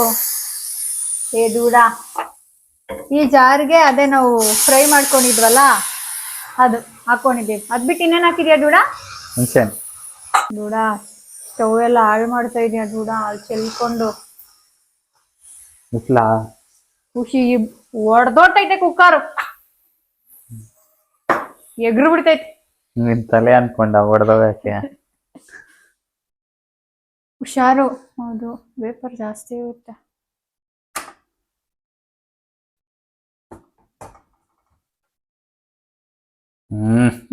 ದೂಡ, ಈ ಜಾರ್ಗೆ ಅದೇ ನಾವು ಫ್ರೈ ಮಾಡ್ಕೊಂಡಿದ್ವಲ್ಲ ಅದು ಹಾಕೊಂಡಿದ್ದೀವಿ. ಅದ್ ಬಿಟ್ಟು ಇನ್ನೇನ್ ಹಾಕಿದ್ಯಾ ದೂಡ? ದೂಡ ಸ್ಟವ್ ಎಲ್ಲ ಹಾಳು ಮಾಡ್ತಾ ಇದೀಯ ದೂಡ, ಅಲ್ಲಿ ಚೆಲ್ಕೊಂಡು. ಖುಷಿ ಒಡ್ದೋಟೈತೆ ಕುಕ್ಕರ್, ಎಗ್ರು ಬಿಡ್ತೈತಿ. ನಿನ್ ತಲೆ ಅನ್ಕೊಂಡ ಹೊಡೆದೋಗಕ್ಕೆ. ಹುಷಾರು, ಹೌದು ವೇಪರ್ ಜಾಸ್ತಿ ಇರುತ್ತೆ.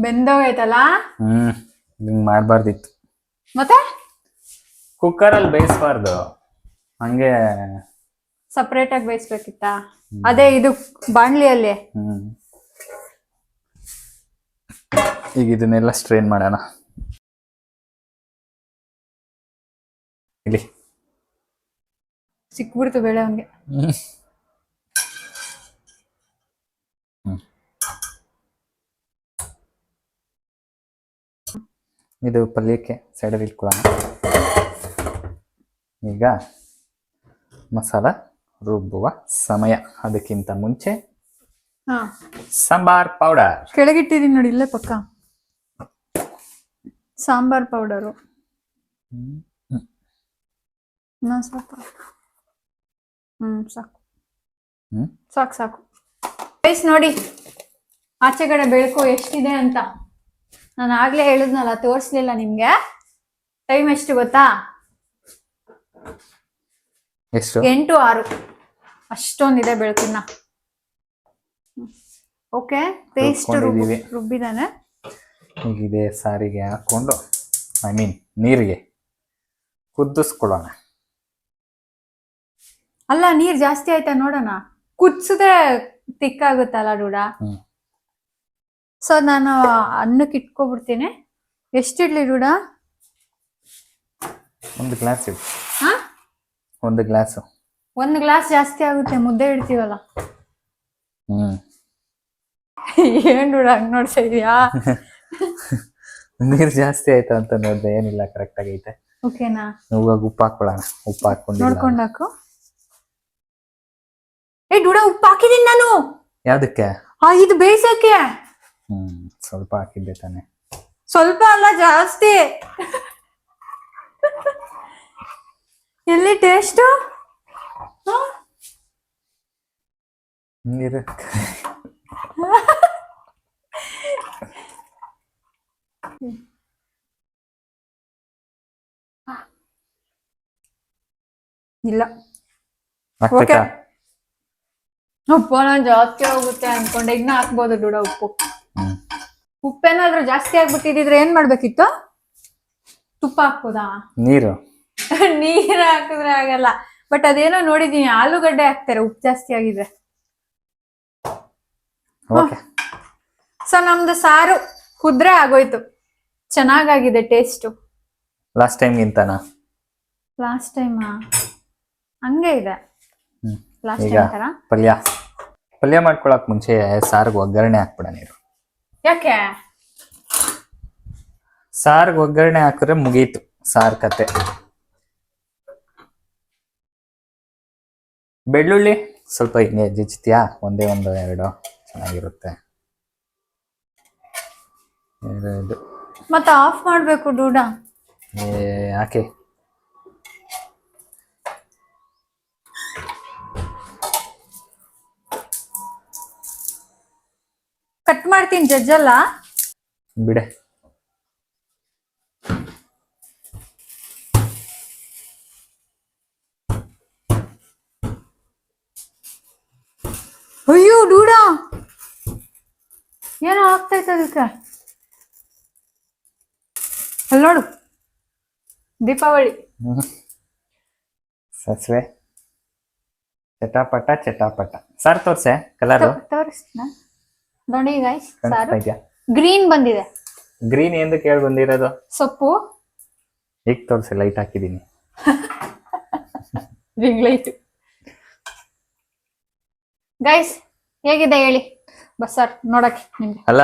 ಬೆಂದೋಗೈತಲ್ಲ. ಹಿಂಗ್ ಮಾಡ್ಬಾರ್ದಿತ್ತು. ಮತ್ತೆ ಕುಕ್ಕರ್ ಅಲ್ಲಿ ಬೇಯಿಸ್ಬಾರ್ದು, ಹಂಗೆ ಸಪರೇಟ್ ಆಗಿ ಬೇಯಿಸ್ಬೇಕಿತ್ತ. ಅದೇ ಇದು ಬಾಣ್ಲಿಯಲ್ಲಿ. ಈಗ ಇದನ್ನೆಲ್ಲ ಸ್ಟ್ರೈನ್ ಮಾಡೋಣ. ಇಲ್ಲಿ ಸಿಕ್ಬಿಡ್ತು ಬೇಳೆ ಅವನ್ಗೆ. ಇದು ಪಲ್ಯಕ್ಕೆ ಸೈಡಲ್ಲಿ ಇಟ್ಕೊಳ್ಳೋಣ. ಈಗ ಮಸಾಲ ರುಬ್ಬುವ ಸಮಯ. ಅದಕ್ಕಿಂತ ಮುಂಚೆ ಸಾಂಬಾರ್ ಪೌಡರ್ ಕೆಳಗಿಟ್ಟಿದೀನಿ ನೋಡಿ, ಇಲ್ಲೇ ಪಕ್ಕ ಸಾಂಬಾರ್ ಪೌಡರು. ಸಾಕು ಸಾಕು ಸಾಕು ಸಾಕು ಗೈಸ್. ನೋಡಿ ಆಚೆಗಡೆ ಬೆಳಕು ಎಷ್ಟಿದೆ ಅಂತ. ನಾನು ಆಗ್ಲೇ ಹೇಳಿದ್ನಲ್ಲ, ತೋರಿಸ್ಲಿಲ್ಲ ನಿಮ್ಗೆ. ಟೈಮ್ ಎಷ್ಟು ಗೊತ್ತಾ? ಎಷ್ಟು? 8:06. ಅಷ್ಟೊಂದಿದೆ ಬೆಳಕಿನ. ಓಕೆ, ಪೇಸ್ಟ್ ರುಬ್ಬಿದಾನೆ. ಹೀಗಿದೆ ಸಾರಿಗೆ ಹಾಕೊಂಡು, ನೀರಿಗೆ ಕುದಿಸ್ಕೊಳ್ಳೋಣ. ಅಲ್ಲ, ನೀರ್ ಜಾಸ್ತಿ ಆಯ್ತಾ ನೋಡೋಣ. ಕುದಿಸಿದ್ರೆ ತಿಕ್ಕಾಗುತ್ತಲ್ಲ ಡೂಡ. ಸೊ ನಾನು ಅನ್ನಕ್ಕೆ ಇಟ್ಕೊಬಿಡ್ತೀನಿ. ಎಷ್ಟಿಡ್ಲಿ ಡೂಡ? 1 ಗ್ಲಾಸ್ ಇಡು. 1 ಗ್ಲಾಸ್. 1 ಗ್ಲಾಸ್ ಜಾಸ್ತಿ ಆಗುತ್ತೆ, ಮುದ್ದೆ ಇಡ್ತೀವಲ್ಲ. ಏನ್ ಡೂಡ ಹಂಗ್ ನೋಡ್ತಾ ಇದೀಯಾ? ನೀರ್ ಜಾಸ್ತಿ ಆಯ್ತಾ ಅಂತ ನೋಡ್ದೆ. ಏನಿಲ್ಲ, ಕರೆಕ್ಟ್ ಆಗೈತೆ. ಓಕೆನಾ? ಇವಾಗ ಉಪ್ಪು ಹಾಕೊಳ್ಳೋಣ. ಉಪ್ಪು ಹಾಕೊಂಡು ನೋಡ್ಕೊಂಡು ಹಾಕು. ಡೂಡ ಉಪ್ಪು ಹಾಕಿದೀನಿ ನಾನು. ಯಾವ್ದಕ್ಕೆ? ಇದು ಬೇಯಿಸಕ್ಕೆ. ಸ್ವಲ್ಪ ಹಾಕಿದ್ದೆ ತಾನೆ. ಸ್ವಲ್ಪ ಅಲ್ಲ, ಜಾಸ್ತಿ. ಎಲ್ಲಿ ಟೇಸ್ಟ್? ನೀರು ಇಲ್ಲ. ಓಕೆ, ಉಪ್ಪು ನಾನು ಜಾಸ್ತಿ ಹೋಗುತ್ತೆ ಅನ್ಕೊಂಡೆ. ಇನ್ನ ಹಾಕ್ಬೋದು ಡೂಡ ಉಪ್ಪು. ಉಪ್ಪೇನಾದ್ರೂ ಜಾಸ್ತಿ ಆಗ್ಬಿಟ್ಟಿದ್ರೆ ಏನ್ ಮಾಡ್ಬೇಕಿತ್ತು? ತುಪ್ಪ ಹಾಕ್ಬೋದಾ? ನೀರು ನೀರ್ ಹಾಕಿದ್ರೆ ಆಗಲ್ಲ. ಬಟ್ ಅದೇನೋ ನೋಡಿದೀನಿ, ಆಲೂಗಡ್ಡೆ ಹಾಕ್ತಾರೆ ಉಪ್ಪು ಜಾಸ್ತಿ ಆಗಿದ್ರೆ. ಸೊ ನಮ್ದು ಸಾರು ಕುದ್ರೆ ಆಗೋಯ್ತು. ಚೆನ್ನಾಗಾಗಿದೆ ಟೇಸ್ಟು. ಲಾಸ್ಟ್ ಟೈಮ್ ಗಿಂತನಾ? ಲಾಸ್ಟ್ ಟೈಮ್ ಹಂಗೆ ಇದೆ. ಲಾಸ್ಟ್ ಈಗ ಟೈಮ್ ತರ. ಪಲ್ಯ ಮಾಡ್ಕೊಳಕ್ ಮುಂಚೆ ಸಾರಿಗೆ ಒಗ್ಗರಣೆ ಹಾಕ್ಬಿಡ ನೀರು. ಯಾಕೆ? ಸಾರ್ಗ್ ಒಗ್ಗರಣೆ ಹಾಕಿದ್ರೆ ಮುಗೀತು ಸಾರ್ ಕತೆ. ಬೆಳ್ಳುಳ್ಳಿ ಸ್ವಲ್ಪ ಹಿಂಗೆ ಜಜ್ಜಿತ್ಯಾ, ಒಂದೇ ಒಂದು ಎರಡು ಚೆನ್ನಾಗಿರುತ್ತೆ. ಇದು ಮತ್ತೆ ಆಫ್ ಮಾಡ್ಬೇಕು ಡೂಡ. ಯಾಕೆ ಕಟ್ ಮಾಡ್ತೀನಿ ಜಜ್ಜಲ್ಲ ಬಿಡೆ. ಅಯ್ಯೋ ಡೂಡ ಏನೋ ಆಗ್ತೈತೆ ಅದಕ್ಕೆ. ಅಲ್ಲಿ ನೋಡು ದೀಪಾವಳಿ. ಸಾಸಿವೆ ಚಟಾಪಟ ಚಟಾಪಟ. ಸಾರ್ ತೋರ್ಸೆ ಕಲರ್ ತೋರಿಸ್ನ ನೋಡಿ ಗೈಸ್. ಕಾಣಿಸ್ತಾ ಇದ್ಯಾ? ಗ್ರೀನ್ ಬಂದಿದೆ. ಗ್ರೀನ್ ಎಂದು ಕೇಳಿ ಬಂದಿರೋದು? ಸೊಪ್ಪು ಈಗ ತೋರ್ಸೆ, ಲೈಟ್ ಹಾಕಿದೀನಿ. Ring light. ಗೈಸ್ ಹೇಗಿದೆ ಹೇಳಿ ಬಸ್ಸಾರ್ ನೋಡಕ್ಕೆ ನಿಮ್ಗೆ. ಅಲ್ಲ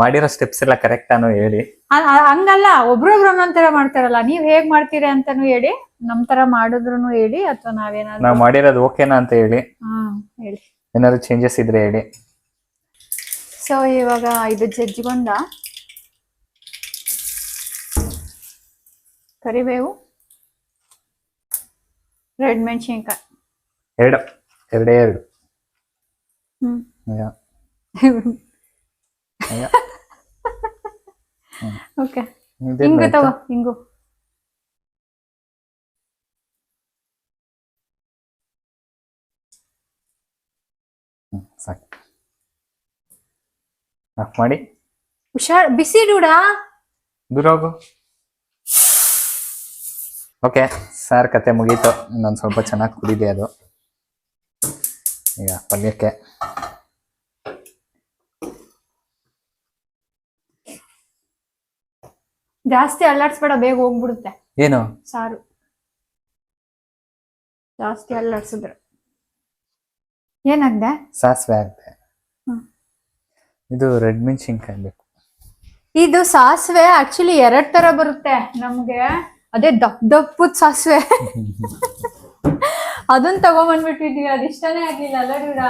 ಮಾಡಿರೋ ಸ್ಟೆಪ್ಸ್ ಎಲ್ಲ ಕರೆಕ್ಟ್ ಅನ್ನೋ ಹೇಳಿ. ಹಂಗಲ್ಲ, ಒಬ್ರೊಬ್ರು ಒಂದೊಂದ್ ತರ ಮಾಡ್ತಾರಲ್ಲ, ನೀವ್ ಹೇಗ್ ಮಾಡ್ತೀರಾ ಅಂತಾನು ಹೇಳಿ, ನಮ್ ತರ ಮಾಡಿದ್ರು ಹೇಳಿ, ಅಥವಾ ನಾವೇನಾದ್ರು ನಾವ್ ಮಾಡಿರೋದು ಓಕೆನಾ ಅಂತ ಹೇಳಿ. ಹೇಳಿ. ಏನಾದ್ರು ಚೇಂಜಸ್ ಇದ್ರೆ ಹೇಳಿ. ಸೊ ಇವಾಗ ಇದು ಜಜ್ಜಿಗೊಂಡ ಕರಿಬೇವು, ರೆಡ್ ಮೆಣಸಿನ್ಕಾಯಿ ಎರಡೇ ಎರಡು. ಹ್ಮ್ ಯಾ. ಓಕೆ. ಹಿಂಗು ತಗೋ, ಹಿಂಗು. ಸಾಕು, ಆಫ್ ಮಾಡಿ. ಹುಷಾರ್, ಬಿಸಿ ಡೂಡ. ದೂರ ಹೋಗು. ಓಕೆ, ಸಾರ್ ಕತೆ ಮುಗೀತು. ಇನ್ನೊಂದು ಸ್ವಲ್ಪ ಚೆನ್ನಾಗಿ ಕುದಿದೆ ಅದು. ಈಗ ಪಲ್ಯಕ್ಕೆ ಜಾಸ್ತಿ ಅಲ್ಲಾಡ್ಸ್ಬೇಡ, ಬೇಗ ಹೋಗ್ಬಿಡುತ್ತೆ ಏನು ಸಾರು. ಜಾಸ್ತಿ ಅಲ್ಲಾಡ್ಸಿದ್ರೆ ಏನಾಗ್ದೆ? ಸಾಸಿವೆ ಆಗುತ್ತೆ. ಇದು ರೆಡ್ ಮೆಣಸಿನ್ಕಾಯಿ ಬೇಕು. ಇದು ಸಾಸಿವೆ ಆಕ್ಚುಲಿ ಎರಡ್ ತರ ಬರುತ್ತೆ ನಮ್ಗೆ. ಅದೇ ದಪ್ಪದ ಸಾಸಿವೆ ಅದನ್ನ ತಗೊಂಡ್ಬಂದ್ಬಿಟ್ಟಿದ್ವಿ, ಅದಿಷ್ಟನೇ ಆಗ್ಲಿಲ್ಲ ಅಲ್ಲ ಡೂಡ.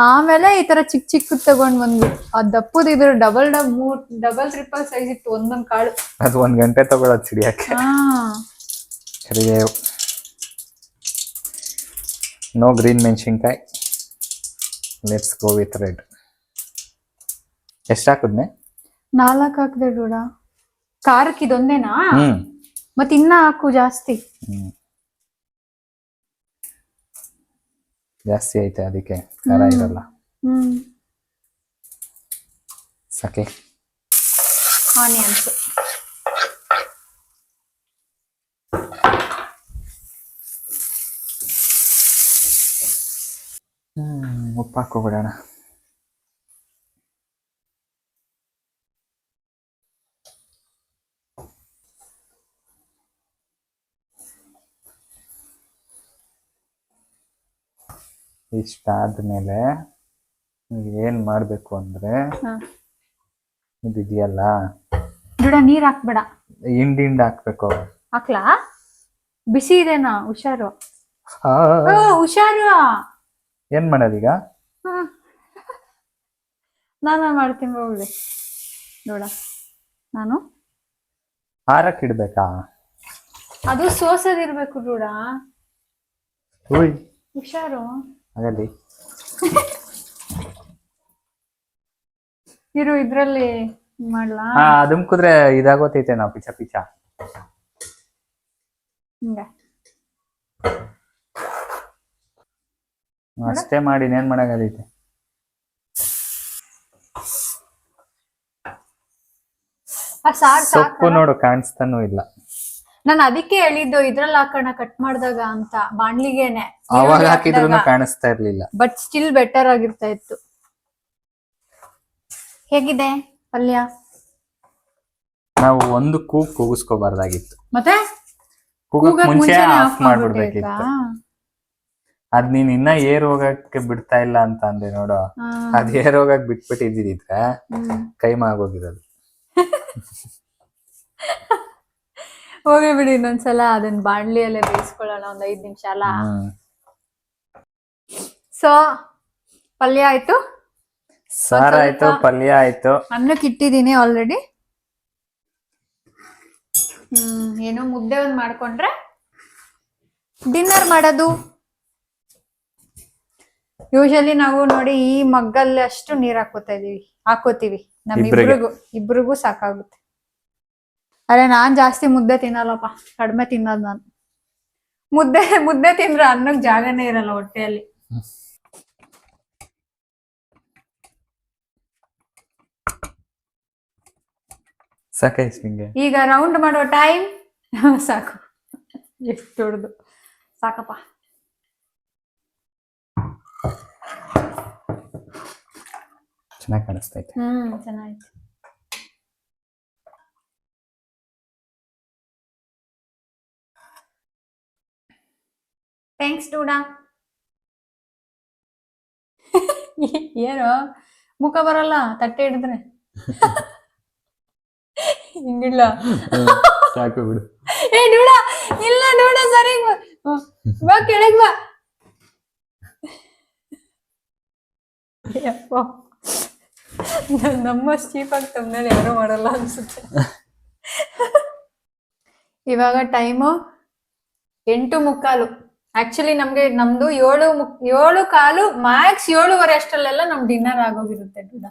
ಆಮೇಲೆ ಈ ತರ ಚಿಕ್ಕ ಚಿಕ್ಕದ್ ತಗೊಂಡ್ ಬಂದ್ವಿ. ಆ ದಪ್ಪದ ಇದ್ರ ಡಬಲ್ ಟ್ರಿಪಲ್ ಸೈಜ್ ಇತ್ತು ಒಂದೊಂದ್ ಕಾಳು. ಅದು 1 ಗಂಟೆ ತಗೊಳೋದು ಸಿಡಿಯಕ್ಕೆ. ಕರಿಬೇವು, ನೋ ಗ್ರೀನ್ ಮೆಣಸಿನ್ಕಾಯಿ, ಲೆಟ್ಸ್ ಗೋ ವಿತ್ ರೆಡ್. ಎಷ್ಟು ಹಾಕಿದ್ನೆ? 4 ಹಾಕ್ದೆ ಡೂಡ. ಖಾರಕ್ಕೆ ಇದೊಂದೇನಾ? ಮತ್ ಇನ್ನ ಹಾಕು ಜಾಸ್ತಿ. ಜಾಸ್ತಿ ಐತೆ ಅದಕ್ಕೆ ಖಾರ ಇರಲ್ಲ. ಸಾಕೆ. ಆನಿಯನ್ಸ್ ಉಪ್ಪು ಹಾಕೋಬಿಡೋಣ. ಇಷ್ಟಾದ್ಮೇಲೆ ಏನ್ ಮಾಡ್ಬೇಕು ಅಂದ್ರೆ, ಇದಿದೆಯಲ್ಲ ಡೂಡ, ನೀರ್ ಹಾಕ್ಬೇಡ, ಹಿಂಡ್ ಹಾಕ್ಬೇಕು. ಹಾಕ್ಲಾ? ಬಿಸಿ ಇದೆನಾ? ಹುಷಾರು. ಹುಷಾರು. ಏನ್ ಮಾಡೋದೀಗ? ನಾನು ಮಾಡ್ತೀನಿ ಹೋಗ್ಲಿ ನೋಡ. ನಾನು ಹಾರಕ್ ಇಡ್ಬೇಕಾ? ಅದು ಸೋಸದಿರ್ಬೇಕು ಡೂಡ. ಹುಷಾರು. ಹಾಗಲ್ಲಿ ಇರು, ಇದ್ರಲ್ಲಿ ಮಾಡ್ಲಾ? ಅದುಮ್ಕುದ್ರೆ ಇದಾಗೋತೈತೆ ನಾವು ಪಿಚ ಪಿಚ. ಹಿಂಗ ಅಷ್ಟೇ ಮಾಡಿ ಏನ್ ಮಾಡಾಗದೈತೆ. ಸೊಪ್ಪು ನೋಡು ಕಾಣಿಸ್ತಾನು ಇಲ್ಲ. ನಾನು ಅದಕ್ಕೆ ಹೇಳಿದ್ದು ಇದ್ರಲ್ಲಿ ಹಾಕೋಣ ಕಟ್ ಮಾಡಿದಾಗ ಅಂತ, ಬಾಣ್ಲಿಗೆನೆ. ಅವಾಗ ಹಾಕಿದ್ರು ಕಾಣಿಸ್ತಾ ಇರ್ಲಿಲ್ಲ. ಬಟ್ ಸ್ಟಿಲ್ ಬೆಟರ್ ಆಗಿರ್ತಾ ಇತ್ತು. ಹೇಗಿದೆ ಪಲ್ಯ? ನಾವು ಒಂದು ಕೂಗ್ ಕೂಗಿಸ್ಕೋಬಾರ್ದಾಗಿತ್ತು. ಮತ್ತೆ ಕೂಗಕ್ ಮುಂಚೆ ಆಫ್ ಮಾಡ್ಬಿಡ್ಬೇಕಿತ್ತು. ಅದ್ ನೀನ್ ಇನ್ನ ಏರ್ ಹೋಗಕ್ಕೆ ಬಿಡ್ತಾ ಇಲ್ಲ ಅಂತ ಅಂದೆ ನೋಡು. ಅದ್ ಏರ್ ಹೋಗಕ್ ಬಿಟ್ಬಿಟ್ಟಿದ್ರೆ ಕೈಮ ಆಗೋಗಿರೋದು. ಹೋಗ್ಲಿ ಬಿಡಿ, ಇನ್ನೊಂದ್ಸಲ ಅದನ್ನ ಬಾಣ್ಲಿಯಲ್ಲೇ ಬೇಯಿಸ್ಕೊಳ್ಳೋಣ 5 ನಿಮಿಷ ಅಲ್ಲ. ಸೊ ಪಲ್ಯ ಆಯ್ತು, ಸಾರ್ ಆಯ್ತು, ಪಲ್ಯ ಆಯ್ತು, ಅನ್ನಕ್ಕೆ ಇಟ್ಟಿದ್ದೀನಿ ಆಲ್ರೆಡಿ. ಏನೋ ಮುದ್ದೆ ಒಂದ್ ಮಾಡ್ಕೊಂಡ್ರೆ ಡಿನ್ನರ್ ಮಾಡೋದು. ಯೂಶಲಿ ನಾವು ನೋಡಿ ಈ ಮಗ್ಗಲ್ಲಿ ಅಷ್ಟು ನೀರ್ ಹಾಕೋತೀವಿ ಇಬ್ರಿಗೂ ಸಾಕಾಗುತ್ತೆ. ಅರೆ ನಾನ್ ಜಾಸ್ತಿ ಮುದ್ದೆ ತಿನ್ನಲ್ಲಪ್ಪ, ಕಡಿಮೆ ತಿನ್ನೋದು ನಾನು. ಮುದ್ದೆ ತಿಂದ್ರೆ ಅನ್ನಕ್ಕೆ ಜಾಗನೇ ಇರಲ್ಲ ಹೊಟ್ಟೆಯಲ್ಲಿ. ಈಗ ರೌಂಡ್ ಮಾಡೋ ಟೈಮ್. ಸಾಕು, ಎಷ್ಟು ದೊಡ್ಡದು ಸಾಕಪ್ಪ. ಚೆನ್ನಾಗಿ ಕಾಣಿಸ್ತೈತೆ. ಚೆನ್ನಾಯ್ತು. ಥ್ಯಾಂಕ್ಸ್ ಡೂಡಾ. ಏನೋ ಮುಖ ಬರಲ್ಲ ತಟ್ಟೆ ಹಿಡಿದ್ರೆ. ಹಿಂಗಿಲ್ಲ. ಸಾಕು ಬಿಡು. ಏ ಡೂಡಾ, ಇಲ್ಲ ಡೂಡಾ ಸರಿ ಬಾ ಕೆಳಗ್ ಬಾ. ನಮ್ಮ ಚೀಪಾಗಿ ತಮ್ಮನೇಲಿ ಯಾರು ಮಾಡಲ್ಲ ಅನ್ಸುತ್ತೆ. ಇವಾಗ ಟೈಮು 8:15. ಆಕ್ಚುಲಿ ನಮ್ದು 7:15 ಮ್ಯಾಕ್ಸ್ 7:15 ಅಷ್ಟರಲ್ಲೆಲ್ಲ ನಮ್ ಡಿನ್ನರ್ ಆಗೋಗಿರುತ್ತೆ ಡೂಡಾ.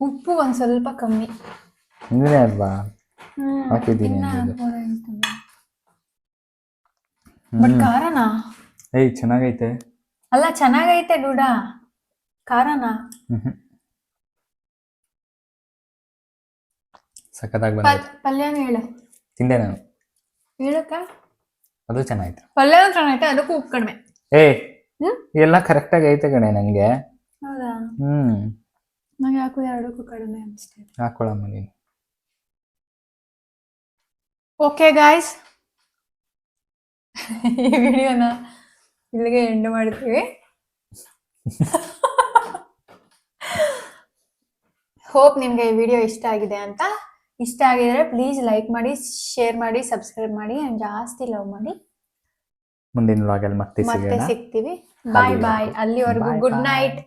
ಉಪ್ಪು ಒಂದ್ ಸ್ವಲ್ಪ ಕಮ್ಮಿ ಅಲ್ವಾ ಹಾಕಿದ್ದೀನಿ. ಬಟ್ ಖಾರನಾ? ಚೆನ್ನಾಗೈತೆ. ಅಲ್ಲ ಚೆನ್ನಾಗೈತೆ ಡೂಡಾ, ಖಾರನಾ? ಸಖತ್ತಾಗಿ ಬಂದೈತೆ. ಪಲ್ಯನೂ ಹೇಳು. ತಿಂದೆ ನಾನು. ಹೇಳಕ್ಕ? ಅದು ಚೆನ್ನಾಯ್ತು. ಪಲ್ಯನೂ ಚೆನ್ನಾಗೈತೆ, ಅದಕ್ಕೂ ಉಪ್ಪು ಕಡಿಮೆ. ಎಲ್ಲ ಕರೆಕ್ಟ್ ಆಗಿ ಐತೆ ಕಣೆ ನಂಗೆ. ಹೌದಾ? ನಂಗೆ ಯಾಕೋ 2ಕ್ಕೂ ಕಡಿಮೆ ಅನಿಸ್ತೇನೆ. ಹಾಕೊಳ್ಳಮ್ಮ ನೀನು. ಓಕೆ ಗಾಯ್ಸ್, ಈ ವಿಡಿಯೋನ ಇಲ್ಲಿಗೆ ಎಂಡ್ ಮಾಡ್ತೀವಿ. ಹೋಪ್ ನಿಮ್ಗೆ ಈ ವಿಡಿಯೋ ಇಷ್ಟ ಆಗಿದೆ ಅಂತ. ಇಷ್ಟ ಆಗಿದ್ರೆ ಪ್ಲೀಸ್ ಲೈಕ್ ಮಾಡಿ, ಶೇರ್ ಮಾಡಿ, ಸಬ್ಸ್ಕ್ರೈಬ್ ಮಾಡಿ ಅಂಡ್ ಜಾಸ್ತಿ ಲವ್ ಮಾಡಿ. ಮುಂದಿನ ವ್ಲಾಗಲ್ಲಿ ಮತ್ತೆ ಸಿಗ್ತೀವಿ. ಬಾಯ್ ಬಾಯ್. ಅಲ್ಲಿವರೆಗೂ ಗುಡ್ ನೈಟ್.